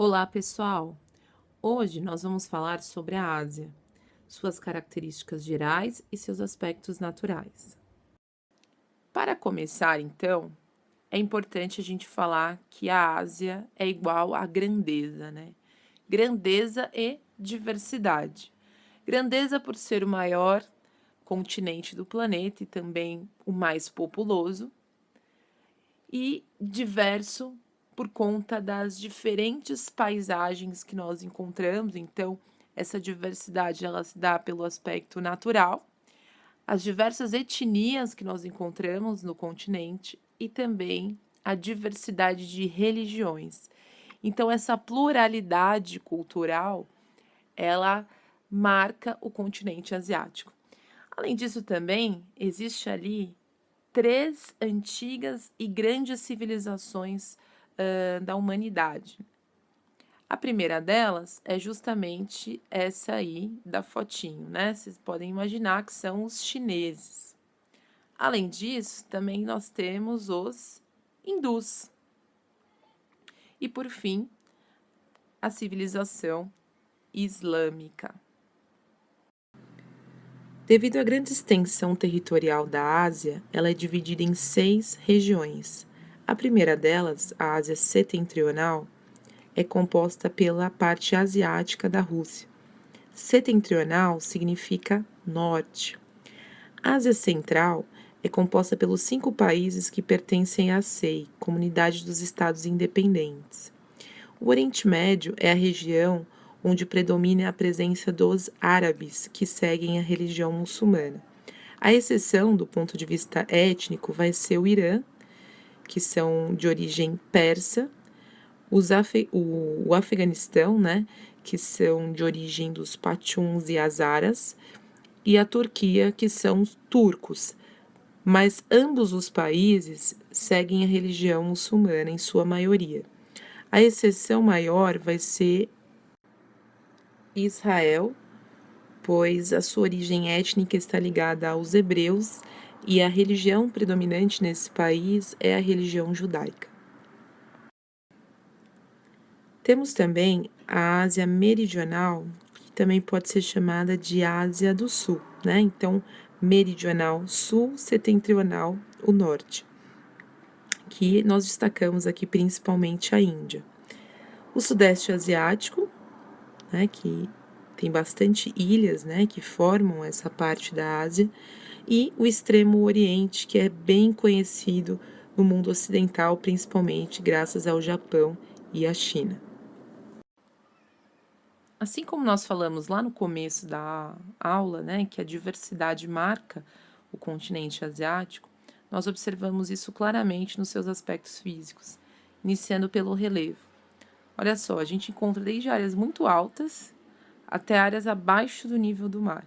Olá, pessoal! Hoje nós vamos falar sobre a Ásia, suas características gerais e seus aspectos naturais. Para começar, então, é importante a gente falar que a Ásia é igual à grandeza, né? Grandeza e diversidade. Grandeza por ser o maior continente do planeta e também o mais populoso, e diverso por conta das diferentes paisagens que nós encontramos. Então, essa diversidade ela se dá pelo aspecto natural, as diversas etnias que nós encontramos no continente e também a diversidade de religiões. Então, essa pluralidade cultural, ela marca o continente asiático. Além disso, também existe ali três antigas e grandes civilizações da humanidade. A primeira delas é justamente essa aí da fotinho, né? Vocês podem imaginar que são os chineses. Além disso, também nós temos os hindus. E por fim, a civilização islâmica. Devido à grande extensão territorial da Ásia, ela é dividida em 6 regiões. A primeira delas, a Ásia Setentrional, é composta pela parte asiática da Rússia. Setentrional significa norte. A Ásia Central é composta pelos 5 países que pertencem à SEI, Comunidade dos Estados Independentes. O Oriente Médio é a região onde predomina a presença dos árabes, que seguem a religião muçulmana. A exceção, do ponto de vista étnico, vai ser o Irã, que são de origem persa, o Afeganistão, né, que são de origem dos pachuns e hazaras, e a Turquia, que são os turcos. Mas ambos os países seguem a religião muçulmana em sua maioria. A exceção maior vai ser Israel, pois a sua origem étnica está ligada aos hebreus e a religião predominante nesse país é a religião judaica. Temos também a Ásia Meridional, que também pode ser chamada de Ásia do Sul, né? Então, meridional, sul, setentrional, o norte, que nós destacamos aqui principalmente a Índia. O Sudeste Asiático, né, que tem bastante ilhas, né, que formam essa parte da Ásia, e o Extremo Oriente, que é bem conhecido no mundo ocidental, principalmente graças ao Japão e à China. Assim como nós falamos lá no começo da aula, né, que a diversidade marca o continente asiático, nós observamos isso claramente nos seus aspectos físicos, iniciando pelo relevo. Olha só, a gente encontra desde áreas muito altas até áreas abaixo do nível do mar.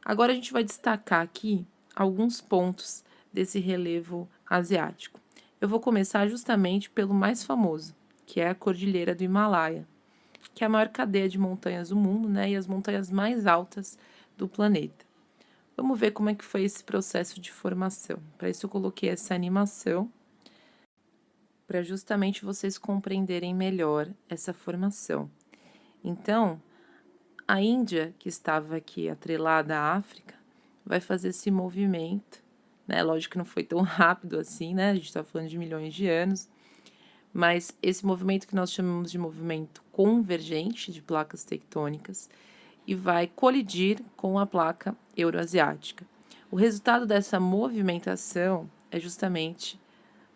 Agora a gente vai destacar aqui alguns pontos desse relevo asiático. Eu vou começar justamente pelo mais famoso, que é a Cordilheira do Himalaia, que é a maior cadeia de montanhas do mundo, né, e as montanhas mais altas do planeta. Vamos ver como é que foi esse processo de formação. Para isso eu coloquei essa animação, para justamente vocês compreenderem melhor essa formação. Então, a Índia, que estava aqui atrelada à África, vai fazer esse movimento, né? Lógico que não foi tão rápido assim, né? A gente está falando de milhões de anos, mas esse movimento que nós chamamos de movimento convergente de placas tectônicas e vai colidir com a placa euroasiática. O resultado dessa movimentação é justamente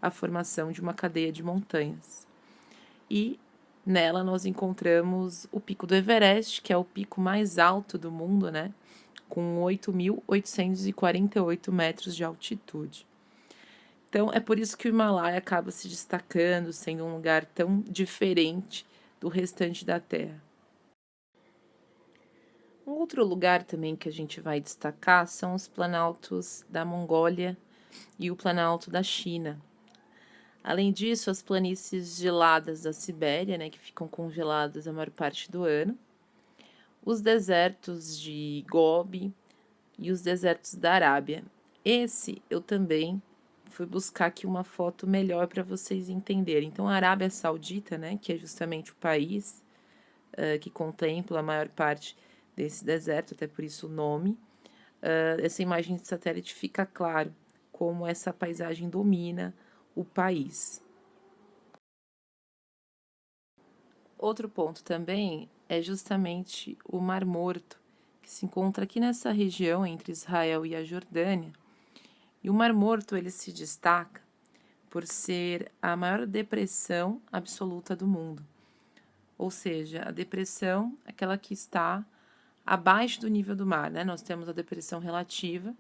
a formação de uma cadeia de montanhas. E nela nós encontramos o pico do Everest, que é o pico mais alto do mundo, né? Com 8.848 metros de altitude. Então, é por isso que o Himalaia acaba se destacando, sendo um lugar tão diferente do restante da Terra. Um outro lugar também que a gente vai destacar são os planaltos da Mongólia e o planalto da China. Além disso, as planícies geladas da Sibéria, né, que ficam congeladas a maior parte do ano, os desertos de Gobi e os desertos da Arábia. Esse eu também fui buscar aqui uma foto melhor para vocês entenderem. Então, a Arábia Saudita, né, que é justamente o país que contempla a maior parte desse deserto, até por isso o nome, essa imagem de satélite fica claro como essa paisagem domina o país. Outro ponto também é justamente o Mar Morto, que se encontra aqui nessa região entre Israel e a Jordânia. E o Mar Morto ele se destaca por ser a maior depressão absoluta do mundo. Ou seja, a depressão, aquela que está abaixo do nível do mar, né? Nós temos a depressão relativa,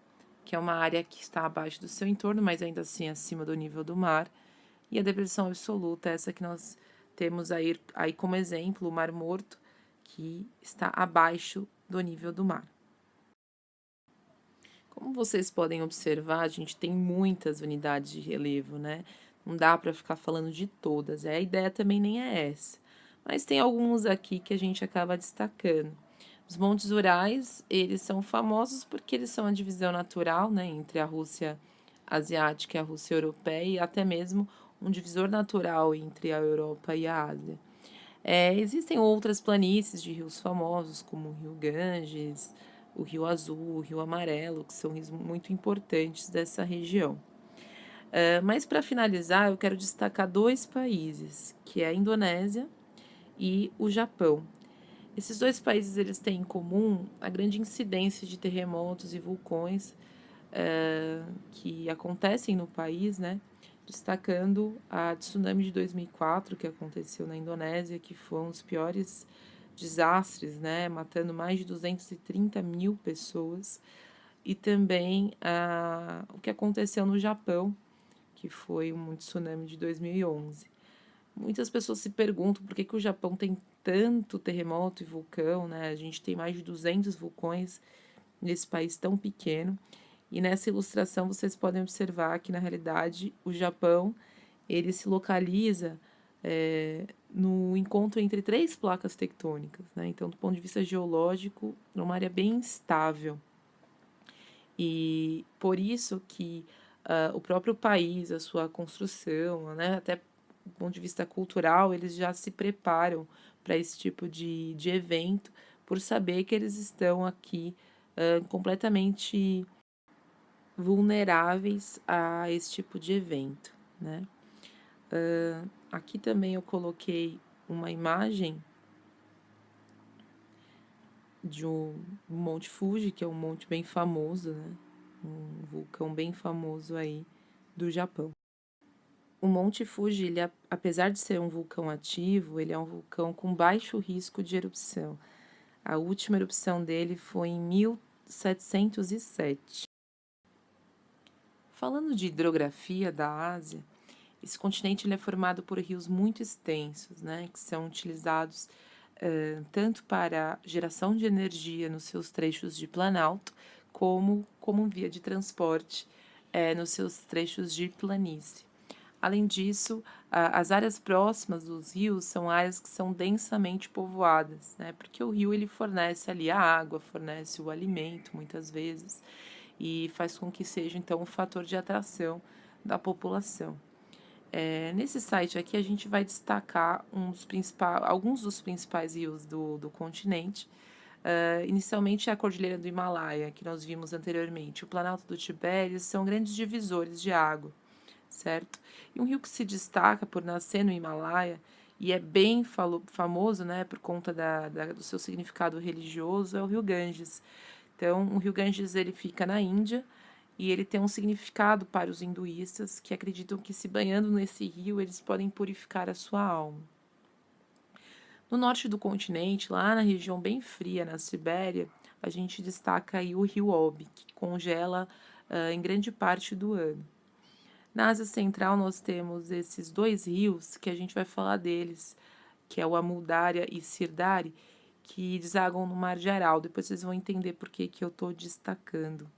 que é uma área que está abaixo do seu entorno, mas ainda assim acima do nível do mar. E a depressão absoluta, essa que nós temos aí como exemplo, o Mar Morto, que está abaixo do nível do mar. Como vocês podem observar, a gente tem muitas unidades de relevo, né? Não dá para ficar falando de todas, a ideia também nem é essa. Mas tem alguns aqui que a gente acaba destacando. Os Montes Urais, eles são famosos porque eles são a divisão natural, né, entre a Rússia asiática e a Rússia europeia, e até mesmo um divisor natural entre a Europa e a Ásia. Existem outras planícies de rios famosos, como o Rio Ganges, o Rio Azul, o Rio Amarelo, que são rios muito importantes dessa região. Mas para finalizar, eu quero destacar dois países, que é a Indonésia e o Japão. Esses dois países eles têm em comum a grande incidência de terremotos e vulcões que acontecem no país, né? Destacando a tsunami de 2004 que aconteceu na Indonésia, que foi um dos piores desastres, né? Matando mais de 230 mil pessoas. E também o que aconteceu no Japão, que foi um tsunami de 2011. Muitas pessoas se perguntam por que o Japão tem tanto terremoto e vulcão, né? A gente tem mais de 200 vulcões nesse país tão pequeno. E nessa ilustração vocês podem observar que, na realidade, o Japão ele se localiza no encontro entre três placas tectônicas, né? Então, do ponto de vista geológico, é uma área bem instável. E por isso que o próprio país, a sua construção, né, até do ponto de vista cultural, eles já se preparam para esse tipo de evento, por saber que eles estão aqui completamente vulneráveis a esse tipo de evento, né? Aqui também eu coloquei uma imagem de um Monte Fuji, que é um monte bem famoso, né? Um vulcão bem famoso aí do Japão. O Monte Fuji, ele, apesar de ser um vulcão ativo, ele é um vulcão com baixo risco de erupção. A última erupção dele foi em 1707. Falando de hidrografia da Ásia, esse continente ele é formado por rios muito extensos, né, que são utilizados tanto para geração de energia nos seus trechos de planalto, como via de transporte nos seus trechos de planície. Além disso, as áreas próximas dos rios são áreas que são densamente povoadas, né? Porque o rio ele fornece ali a água, fornece o alimento muitas vezes e faz com que seja então um fator de atração da população. Nesse site aqui a gente vai destacar alguns dos principais rios do continente. Inicialmente a Cordilheira do Himalaia, que nós vimos anteriormente, o Planalto do Tibete, são grandes divisores de água, certo? E um rio que se destaca por nascer no Himalaia e é bem famoso, né, por conta do seu significado religioso, é o Rio Ganges. Então, o Rio Ganges ele fica na Índia e ele tem um significado para os hinduístas que acreditam que se banhando nesse rio eles podem purificar a sua alma. No norte do continente, lá na região bem fria, na Sibéria, a gente destaca aí o rio Obi, que congela em grande parte do ano. Na Ásia Central, nós temos esses dois rios que a gente vai falar deles, que é o Amudarya e Sirdari, que desagam no Mar de Aral. Depois vocês vão entender por que eu estou destacando.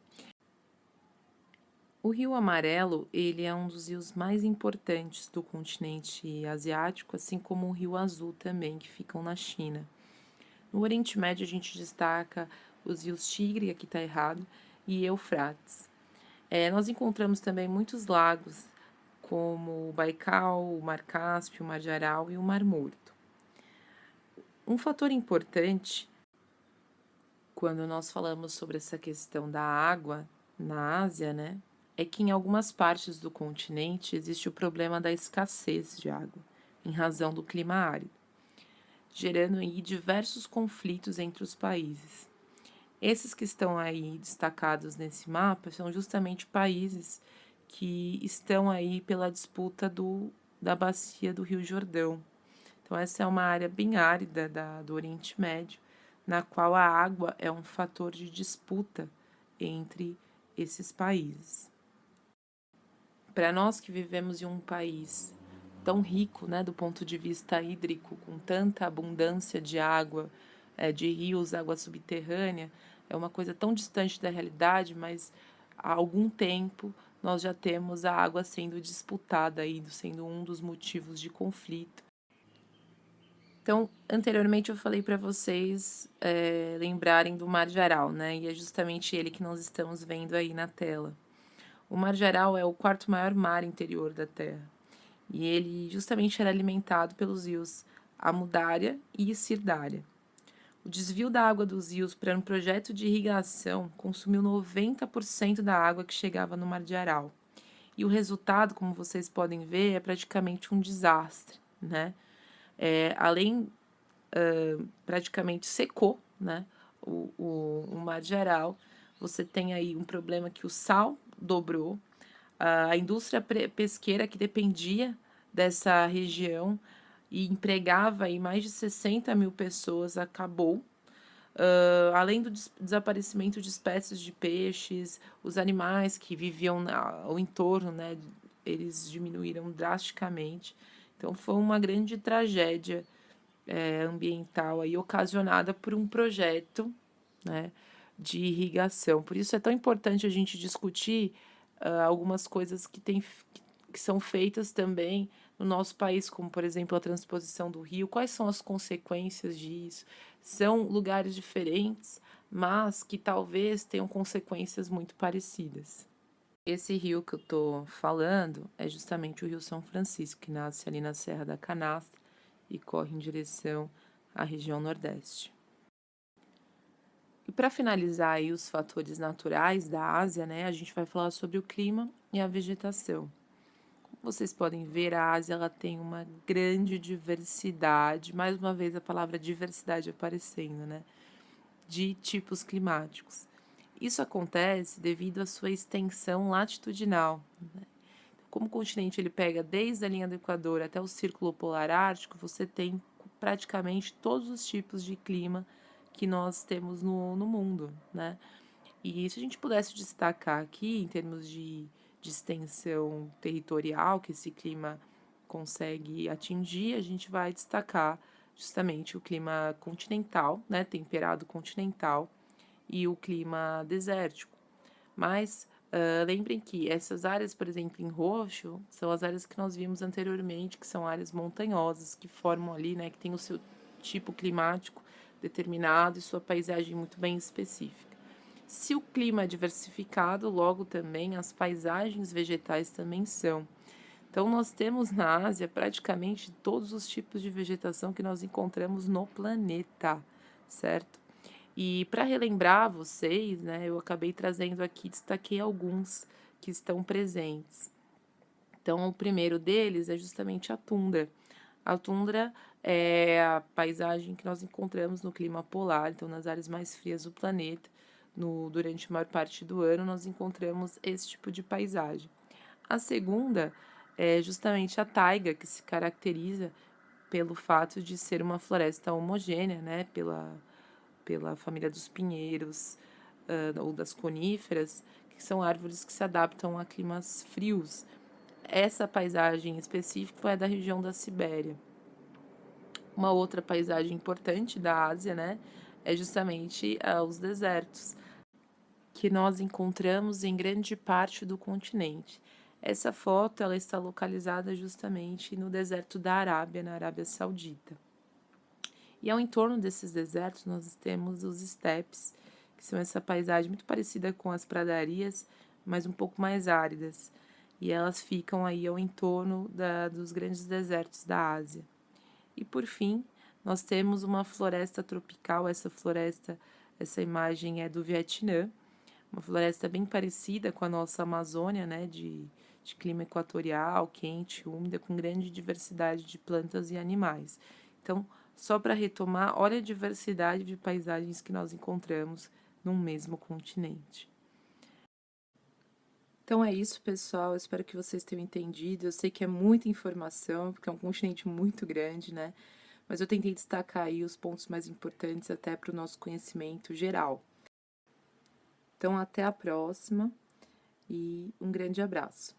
O Rio Amarelo, ele é um dos rios mais importantes do continente asiático, assim como o Rio Azul também, que ficam na China. No Oriente Médio, a gente destaca os rios Tigre, aqui está errado, e Eufrates. Nós encontramos também muitos lagos, como o Baikal, o Mar Cáspio, o Mar de Aral e o Mar Morto. Um fator importante quando nós falamos sobre essa questão da água na Ásia, né, é que em algumas partes do continente existe o problema da escassez de água, em razão do clima árido, gerando aí diversos conflitos entre os países. Esses que estão aí destacados nesse mapa são justamente países que estão aí pela disputa da bacia do Rio Jordão. Então, essa é uma área bem árida do Oriente Médio, na qual a água é um fator de disputa entre esses países. Para nós que vivemos em um país tão rico, né, do ponto de vista hídrico, com tanta abundância de água, de rios, água subterrânea, é uma coisa tão distante da realidade, mas há algum tempo nós já temos a água sendo disputada aí, sendo um dos motivos de conflito. Então, anteriormente eu falei para vocês lembrarem do Mar de Aral, né? E é justamente ele que nós estamos vendo aí na tela. O Mar de Aral é o quarto maior mar interior da Terra. E ele justamente era alimentado pelos rios Amudarya e Sirdarya. O desvio da água dos rios para um projeto de irrigação consumiu 90% da água que chegava no Mar de Aral. E o resultado, como vocês podem ver, é praticamente um desastre, né? Além, praticamente secou, né? O Mar de Aral. Você tem aí um problema que o sal dobrou, a indústria pesqueira que dependia dessa região e empregava aí mais de 60 mil pessoas acabou. Além do desaparecimento de espécies de peixes, os animais que viviam ao entorno, né, eles diminuíram drasticamente. Então foi uma grande tragédia ambiental aí ocasionada por um projeto, né, de irrigação. Por isso é tão importante a gente discutir algumas coisas que são feitas também no nosso país, como por exemplo a transposição do rio, quais são as consequências disso? São lugares diferentes, mas que talvez tenham consequências muito parecidas. Esse rio que eu estou falando é justamente o Rio São Francisco, que nasce ali na Serra da Canastra e corre em direção à região Nordeste. E para finalizar aí os fatores naturais da Ásia, né, a gente vai falar sobre o clima e a vegetação. Como vocês podem ver, a Ásia ela tem uma grande diversidade, mais uma vez a palavra diversidade aparecendo, né, de tipos climáticos. Isso acontece devido à sua extensão latitudinal, né? Como o continente ele pega desde a linha do Equador até o Círculo Polar Ártico, você tem praticamente todos os tipos de clima que nós temos no mundo, né? E se a gente pudesse destacar aqui, em termos de extensão territorial que esse clima consegue atingir, a gente vai destacar justamente o clima continental, né, temperado continental, e o clima desértico. Mas lembrem que essas áreas, por exemplo, em roxo, são as áreas que nós vimos anteriormente, que são áreas montanhosas, que formam ali, né, que tem o seu tipo climático determinado e sua paisagem muito bem específica. Se o clima é diversificado, logo também as paisagens vegetais também são. Então, nós temos na Ásia praticamente todos os tipos de vegetação que nós encontramos no planeta, certo? E para relembrar vocês, né, eu acabei trazendo aqui, destaquei alguns que estão presentes. Então, o primeiro deles é justamente a tundra. A tundra é a paisagem que nós encontramos no clima polar, então nas áreas mais frias do planeta, durante a maior parte do ano, nós encontramos esse tipo de paisagem. A segunda é justamente a taiga, que se caracteriza pelo fato de ser uma floresta homogênea, né, pela família dos pinheiros ou das coníferas, que são árvores que se adaptam a climas frios. Essa paisagem específica é da região da Sibéria. Uma outra paisagem importante da Ásia, né, é justamente os desertos, que nós encontramos em grande parte do continente. Essa foto ela está localizada justamente no deserto da Arábia, na Arábia Saudita. E ao entorno desses desertos nós temos os estepes, que são essa paisagem muito parecida com as pradarias, mas um pouco mais áridas, e elas ficam aí ao entorno dos grandes desertos da Ásia. E por fim, nós temos uma floresta tropical, essa imagem é do Vietnã, uma floresta bem parecida com a nossa Amazônia, né, de clima equatorial, quente, úmida, com grande diversidade de plantas e animais. Então, só para retomar, olha a diversidade de paisagens que nós encontramos num mesmo continente. Então é isso, pessoal. Eu espero que vocês tenham entendido. Eu sei que é muita informação, porque é um continente muito grande, né? Mas eu tentei destacar aí os pontos mais importantes até para o nosso conhecimento geral. Então, até a próxima e um grande abraço.